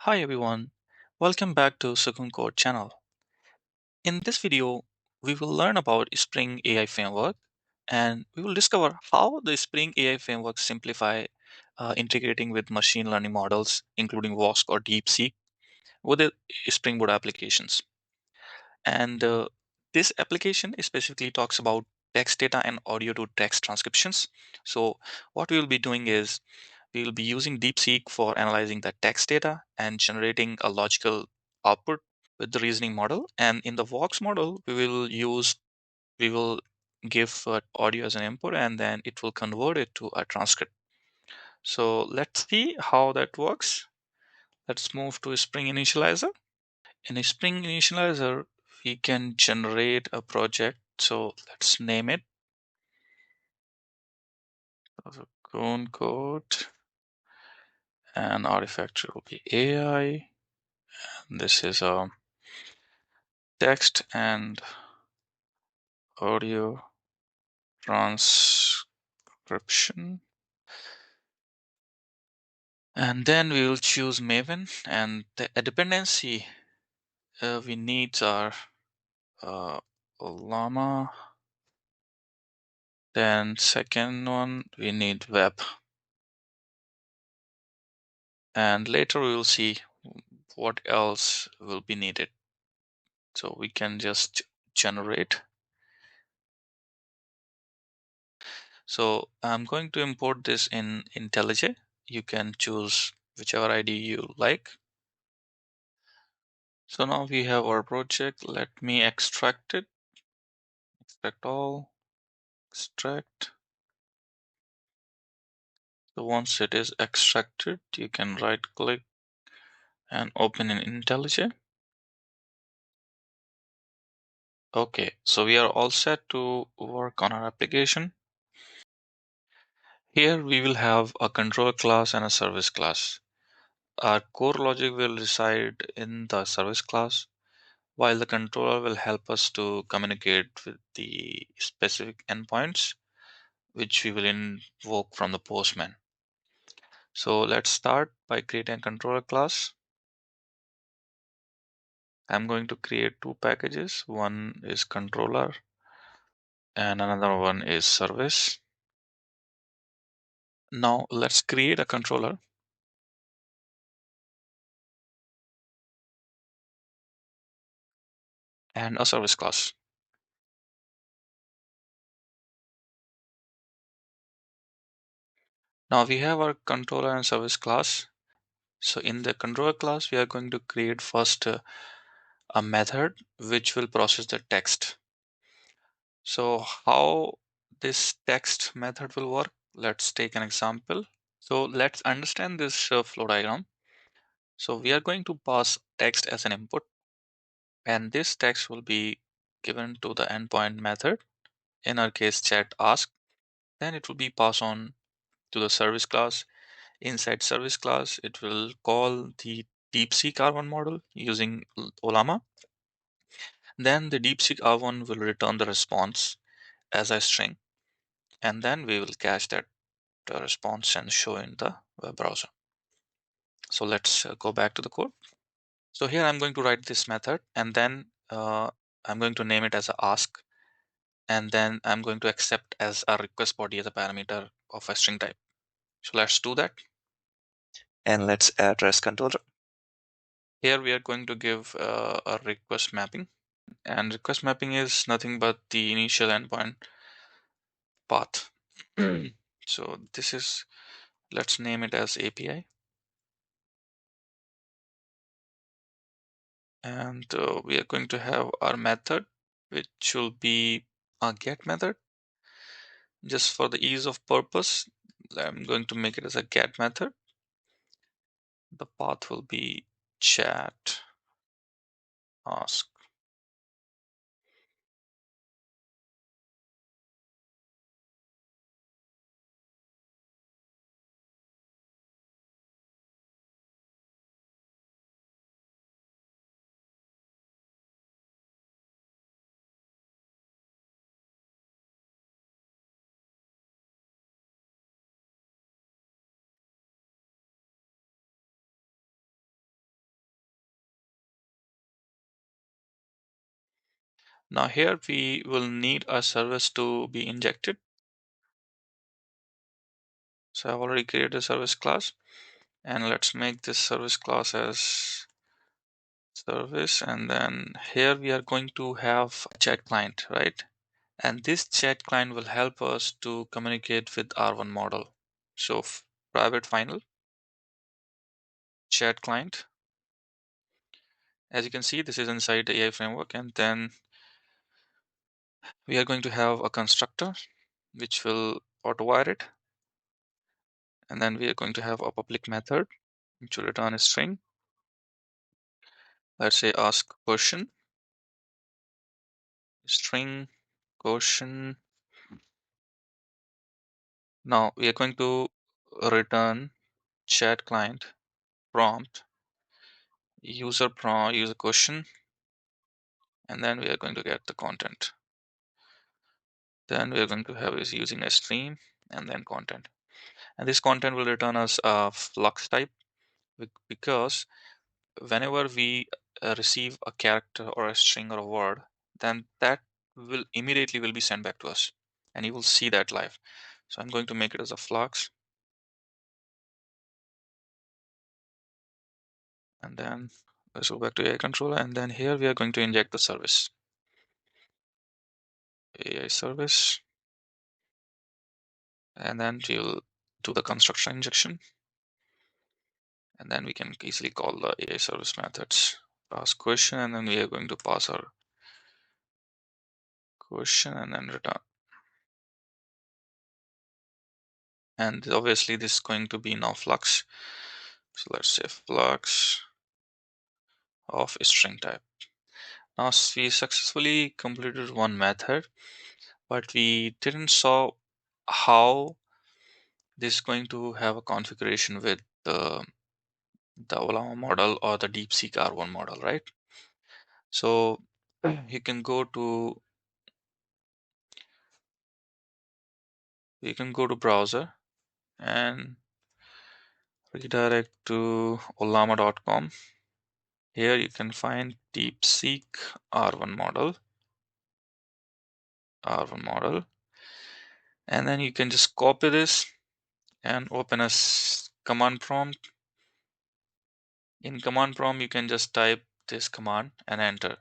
Hi everyone, welcome back to Sukun Code channel. In this video, we will learn about Spring AI framework and we will discover how the Spring AI framework simplify integrating with machine learning models, including Vosk or DeepSeek, with the Spring Boot applications. And this application specifically talks about text data and audio to text transcriptions. So what we will be doing is we will be using DeepSeek for analyzing the text data and generating a logical output with the reasoning model. And in the Vox model, we will give audio as an input and then it will convert it to a transcript. So let's see how that works. Let's move to Spring Initializer. In a Spring Initializer, we can generate a project. So let's name it Cone Code and artifact will be AI. This is a text and audio transcription. And then we will choose Maven, and the dependency we need are llama. Then second one we need web, and later we will see what else will be needed. So we can just generate. So I'm going to import this in IntelliJ. You can choose whichever ID you like. So now we have our project. Let me extract it. Extract all. Extract. So once it is extracted, you can right click and open in IntelliJ. Okay, so we are all set to work on our application. Here we will have a control class and a service class. Our core logic will reside in the service class, while the controller will help us to communicate with the specific endpoints, which we will invoke from the postman. So let's start by creating a controller class. I'm going to create two packages. One is controller and another one is service. Now let's create a controller. And a service class. Now we have our controller and service class. So in the controller class, we are going to create first a method which will process the text. So how this text method will work? Let's take an example. So let's understand this flow diagram. So we are going to pass text as an input, and this text will be given to the endpoint method, in our case chat ask. Then it will be passed on to the service class. Inside service class, it will call the DeepSeek R1 model using Olama. Then the DeepSeek R1 will return the response as a string, and then we will cache that response and show in the web browser. So let's go back to the code. So here I'm going to write this method, and then I'm going to name it as a ask, and then I'm going to accept as a request body as a parameter of a string type. So let's do that. And let's add REST controller. Here we are going to give a request mapping, and request mapping is nothing but the initial endpoint path. So this is, let's name it as API, and we are going to have our method, which will be a get method. Just for the ease of purpose, I'm going to make it as a get method. The path will be chat ask. Now here we will need a service to be injected. So I've already created a service class, and let's make this service class as service, and then here we are going to have a chat client, right? And this chat client will help us to communicate with R1 model. So private final chat client. As you can see, this is inside the AI framework, and then we are going to have a constructor which will auto-wire it, and then we are going to have a public method which will return a string. Let's say ask question, string question. Now we are going to return chat client prompt user question, and then we are going to get the content. Then we are going to have is using a stream and then content, and this content will return us a flux type because whenever we receive a character or a string or a word, then that will immediately will be sent back to us, and you will see that live. So I'm going to make it as a flux, and then let's go back to AI controller, and then here we are going to inject the service, AI service, and then we'll do the construction injection, and then we can easily call the AI service methods. Ask question, and then we are going to pass our question and then return. And obviously this is going to be now flux. So let's say flux of string type. Now we successfully completed one method, but we didn't saw how this is going to have a configuration with the Olama model or the DeepSeek R1 model, right? So you can go to browser and redirect to olama.com. Here you can find DeepSeek R1 model, and then you can just copy this and open a command prompt. In command prompt, you can just type this command and enter.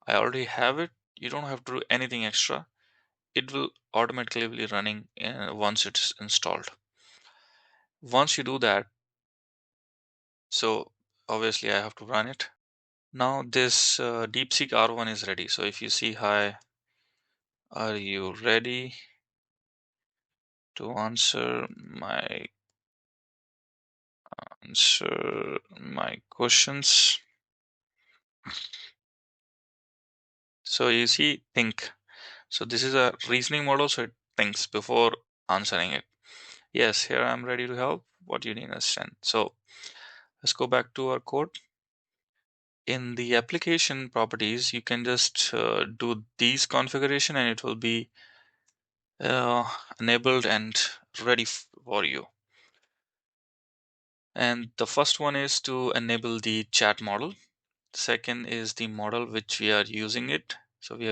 I already have it. You don't have to do anything extra. It will automatically be running once it's installed. Once you do that, so obviously I have to run it. Now this DeepSeek R1 is ready. So if you see, hi, are you ready to answer my questions? So you see, think. So this is a reasoning model, so it thinks before answering it. Yes, here I'm ready to help. What do you need to understand? So let's go back to our code. In the application properties, you can just do these configuration and it will be enabled and ready for you. And the first one is to enable the chat model. Second is the model which we are using it. So we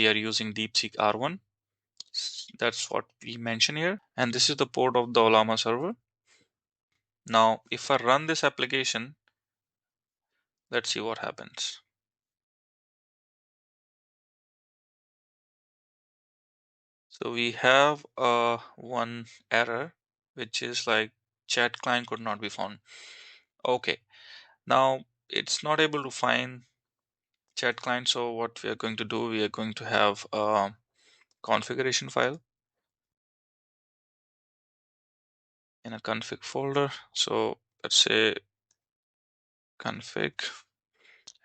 are using DeepSeek R1. That's what we mention here. And this is the port of the Olama server. Now, if I run this application, let's see what happens. So we have one error, which is like chat client could not be found. Okay, now it's not able to find chat client. So what we are going to do, we are going to have a configuration file in a config folder. So let's say config,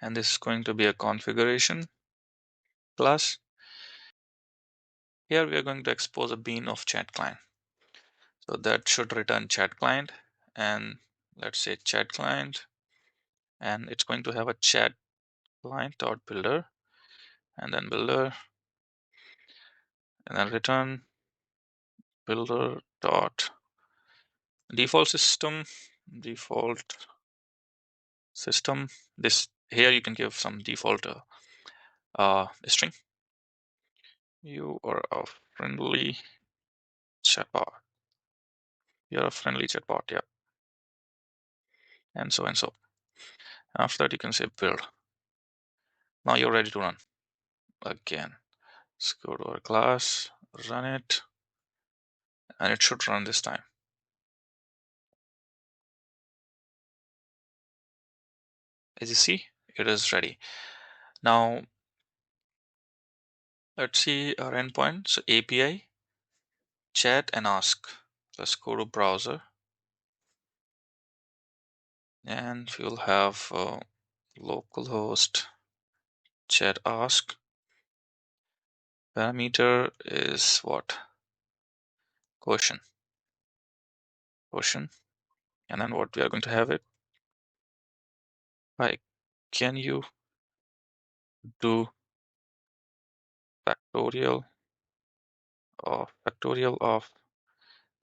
and this is going to be a configuration class. Here we are going to expose a bean of chat client. So that should return chat client, and let's say chat client, and it's going to have a chat client dot builder, and then builder, and then return builder dot default system. This here you can give some default string. You are a friendly chatbot. You're a friendly chatbot, yeah. And so and so. After that, you can say build. Now you're ready to run. Again, let's go to our class, run it, and it should run this time. As you see, it is ready. Now, let's see our endpoint. So API, chat and ask. Let's go to browser, and we'll have localhost chat ask. Parameter is what? Question. Question. And then what we are going to have it. Hi, can you do factorial of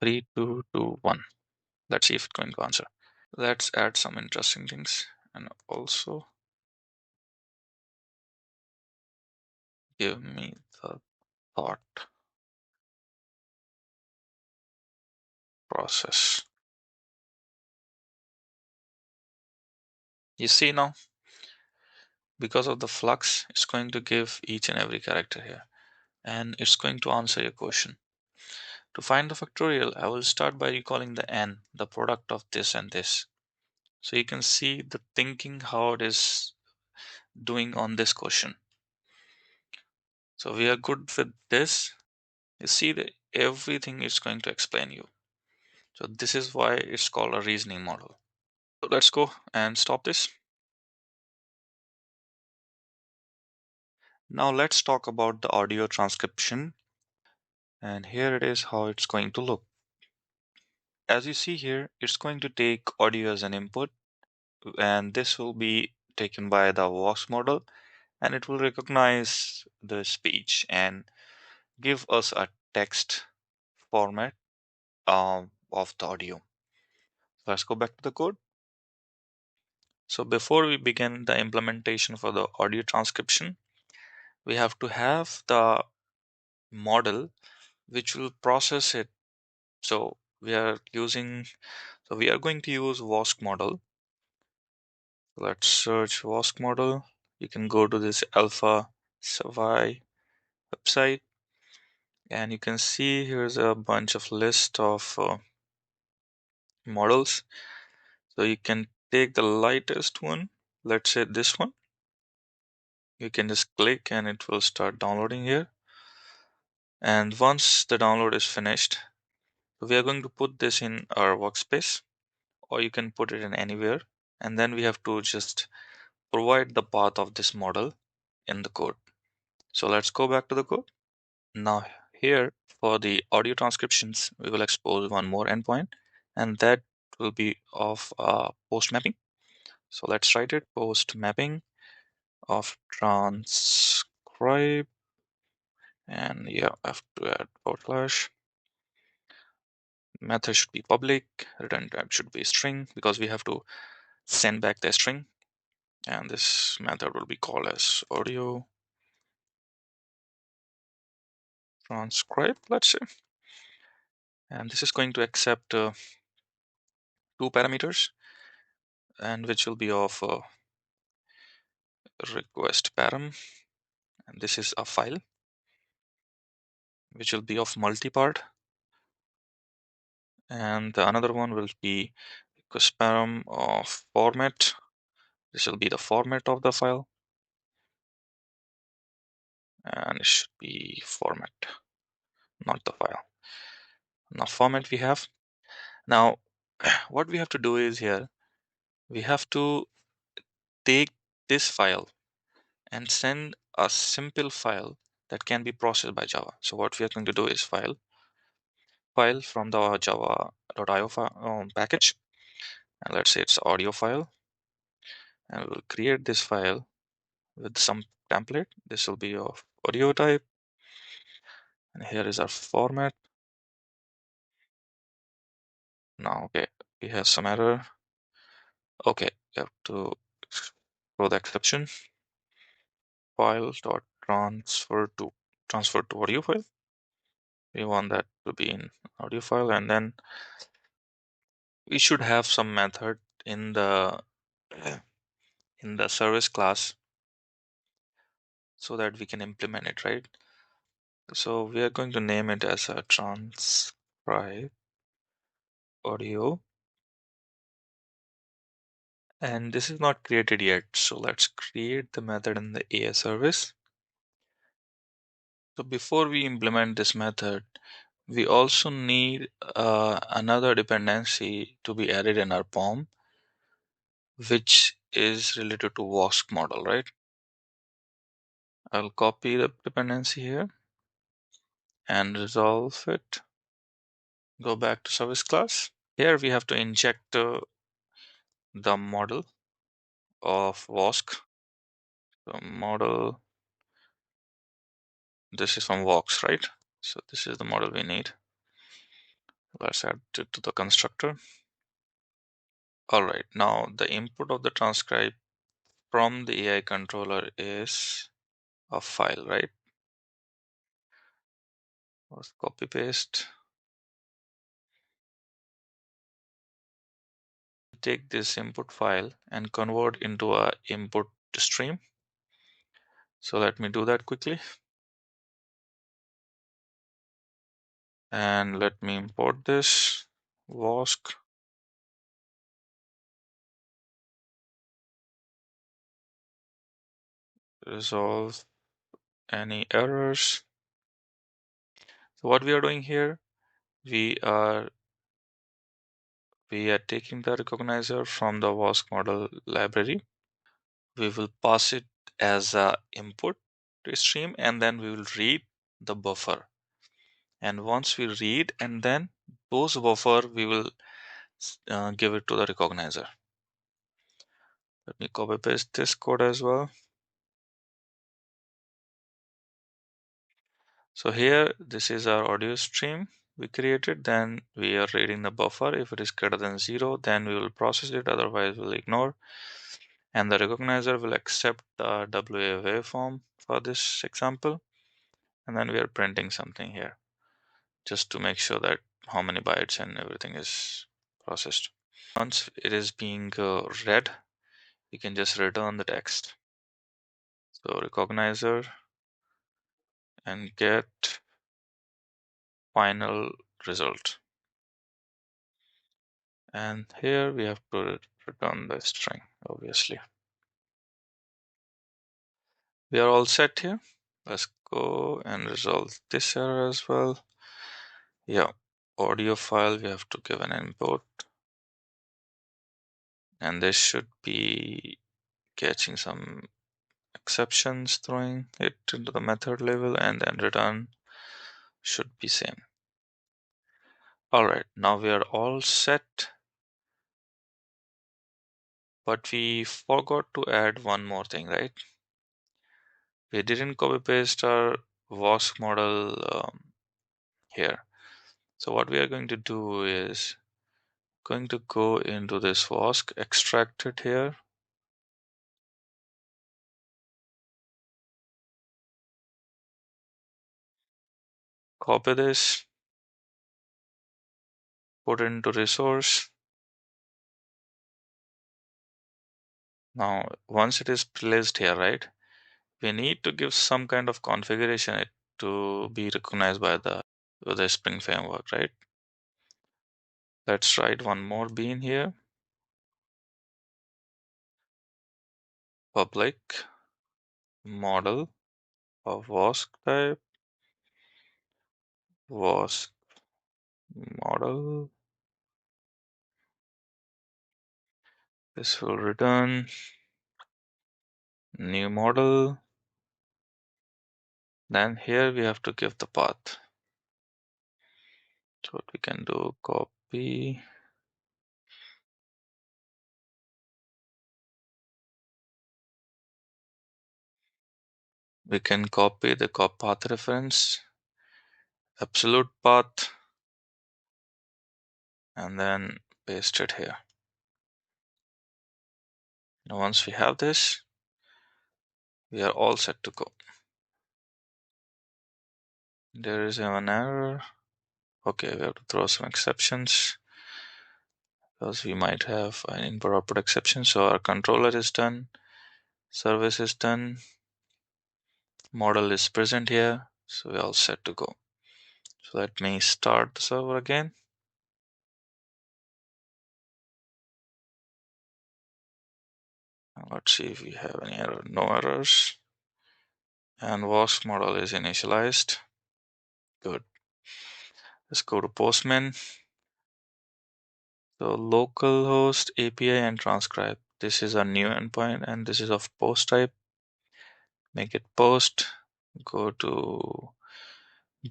3, 2, 2, 1? Let's see if it's going to answer. Let's add some interesting things and also give me the thought process. You see now, because of the flux, it's going to give each and every character here, and it's going to answer your question. To find the factorial, I will start by recalling the n, the product of this and this. So you can see the thinking how it is doing on this question. So we are good with this. You see that everything is going to explain you. So this is why it's called a reasoning model. So let's go and stop this. Now let's talk about the audio transcription. And here it is how it's going to look. As you see here, it's going to take audio as an input, and this will be taken by the Vosk model, and it will recognize the speech and give us a text format of the audio. Let's go back to the code. So before we begin the implementation for the audio transcription, we have to have the model which will process it. So we are going to use Vosk model. Let's search Vosk model. You can go to this Alpha Savai website, and you can see here's a bunch of list of models. So you can take the lightest one, let's say this one. You can just click and it will start downloading here. And once the download is finished, we are going to put this in our workspace, or you can put it in anywhere. And then we have to just provide the path of this model in the code. So let's go back to the code. Now here for the audio transcriptions, we will expose one more endpoint, and that will be of post mapping. So let's write it, post mapping of transcribe, and yeah, I have to add forward slash. Method should be public, return type should be string because we have to send back the string, and this method will be called as audio transcribe, let's say, and this is going to accept two parameters, and which will be of request param, and this is a file which will be of multi-part, and the another one will be request param of format. This will be the format of the file, and it should be format, not the file. Now format we have. Now what we have to do is here we have to take this file and send a simple file that can be processed by Java. So what we are going to do is file from the java.io package, and let's say it's audio file, and we'll create this file with some template. This will be of audio type, and here is our format. Now okay, we have some error. Okay, you have to throw the exception, file dot transfer to. transferred to audio file. We want that to be in audio file, and then we should have some method in the service class so that we can implement it, right? So we are going to name it as a transcribe audio, and this is not created yet. So let's create the method in the AI service. So before we implement this method, we also need another dependency to be added in our POM, which is related to Vosk model, right? I'll copy the dependency here and resolve it. Go back to service class. Here we have to inject the model of Vosk. The model, this is from Vox, right? So this is the model we need. Let's add it to the constructor. All right, now the input of the transcribe from the AI controller is a file, right? Let's copy paste. Take this input file and convert into a input stream. So let me do that quickly. And let me import this Vosk. Resolve any errors. So what we are doing here, we are taking the recognizer from the Vosk model library. We will pass it as a input stream, and then we will read the buffer. And once we read, and then those buffer, we will give it to the recognizer. Let me copy paste this code as well. So here, this is our audio stream we created. Then we are reading the buffer. If it is greater than 0, then we will process it. Otherwise, we'll ignore. And the recognizer will accept the WA waveform for this example. And then we are printing something here just to make sure that how many bytes and everything is processed. Once it is being read, you can just return the text. So recognizer and get final result. And here we have to return the string, obviously. We are all set here. Let's go and resolve this error as well. Yeah, audio file, we have to give an input. And this should be catching some exceptions, throwing it into the method level, and then return should be same. All right, now we are all set. But we forgot to add one more thing, right? We didn't copy paste our Vosk model here. So what we are going to do is going to go into this Vosk, extract it here. Copy this, put it into resource. Now, once it is placed here, right, we need to give some kind of configuration it to be recognized by the Spring framework, right? Let's write one more bean here. Public model of Vosk type, Vosk model. This will return new model. Then here we have to give the path. So what we can do, copy. We can copy the path reference, absolute path, and then paste it here. Now once we have this, we are all set to go. There is an error. Okay, we have to throw some exceptions because we might have an input output exception. So our controller is done, service is done, model is present here. So we're all set to go. So let me start the server again. Let's see if we have any error. No errors. And Vosk model is initialized. Good. Let's go to Postman. So localhost API and transcribe. This is a new endpoint and this is of post type. Make it post. Go to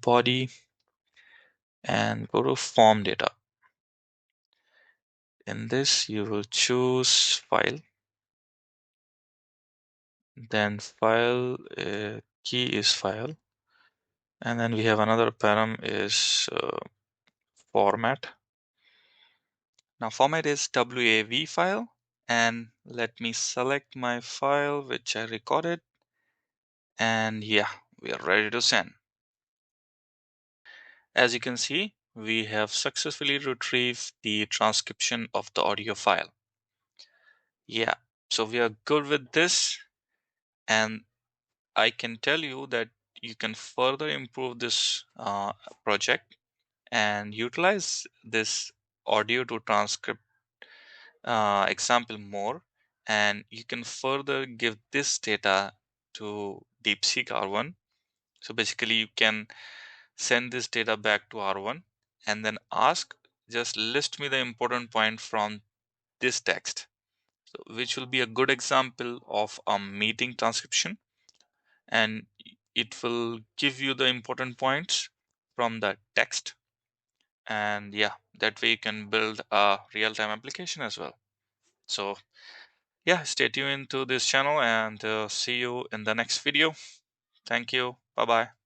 body and go to form data. In this, you will choose file. Then file key is file. And then we have another param is format. Now format is WAV file. And let me select my file which I recorded. And yeah, we are ready to send. As you can see, we have successfully retrieved the transcription of the audio file. Yeah, so we are good with this, and I can tell you that you can further improve this project and utilize this audio to transcript example more, and you can further give this data to DeepSeek R1. So basically you can send this data back to R1 and then ask, just list me the important point from this text. So which will be a good example of a meeting transcription, and it will give you the important points from the text. And yeah, that way you can build a real-time application as well. So yeah, stay tuned to this channel and see you in the next video. Thank you. Bye bye.